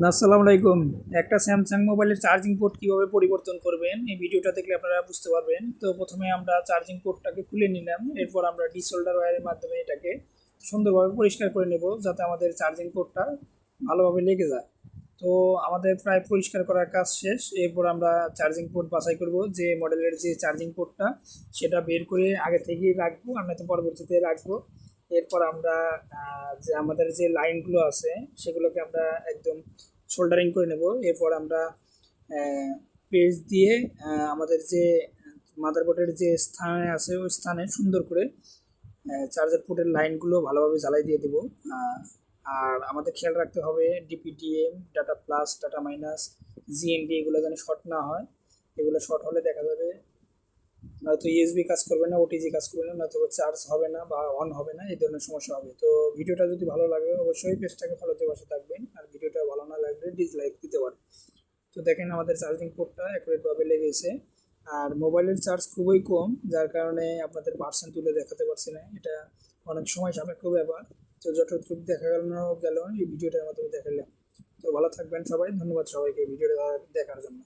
আসসালামু আলাইকুম। একটা স্যামসাং মোবাইলের চার্জিং পোর্ট কিভাবে পরিবর্তন করবেন এই ভিডিওটা দেখলে আপনারা বুঝতে পারবেন। তো প্রথমে আমরা চার্জিং পোর্টটাকে খুলে নিলাম, এরপর আমরা ডিসোল্ডার ওয়্যারের মাধ্যমে এটাকে সুন্দরভাবে পরিষ্কার করে নেব যাতে আমাদের চার্জিং পোর্টটা ভালোভাবে লেগে যায়। তো আমাদের প্রায় পরিষ্কার করার কাজ শেষ। এরপর আমরা চার্জিং পোর্ট বাছাই করব, যে মডেলের যে চার্জিং পোর্টটা সেটা বের করে আগে থেকেই রাখবো, আমরা তো পরবর্তীতে রাখবো। এরপর আমরা যে আমাদের যে লাইনগুলো আছে সেগুলোকে আমরা একদম সোল্ডারিং করে নেব। এরপর আমরা পেজ দিয়ে আমাদের যে মাদারবোর্ডের যে স্থানে আছে ওই স্থানে সুন্দর করে চার্জার পোর্টের লাইনগুলো ভালোভাবে জ্বালাই দিয়ে দেবো। আর আমাদের খেয়াল রাখতে হবে DPDM, data plus, data minus, GND এগুলো যেন শর্ট না হয়। এগুলো শর্ট হলে দেখা যাবে নয়তো ইউএসবি কাজ করবে না, ওটিজি কাজ করবে না, নয়তো চার্জ হবে না বা অন হবে না, এই ধরনের সমস্যা হবে। তো ভিডিওটা যদি ভালো লাগে অবশ্যই পেজটাকে ফলোতে বসে থাকবেন, আর ভিডিওটা ভালো না লাগলে ডিসলাইক দিতে পারেন। তো দেখেন আমাদের চার্জিং পোর্টটা অ্যাকুরেটভাবে লেগেছে। আর মোবাইলের চার্জ খুবই কম, যার কারণে আপনাদের পার্সেন্ট তুলে দেখাতে পারছি না, এটা অনেক সময় সাপেক্ষ ব্যাপার। তো যতটুকু দেখা গেল এই ভিডিওটার মাধ্যমে দেখালাম। তো ভালো থাকবেন সবাই, ধন্যবাদ সবাইকে ভিডিওটা দেখার জন্য।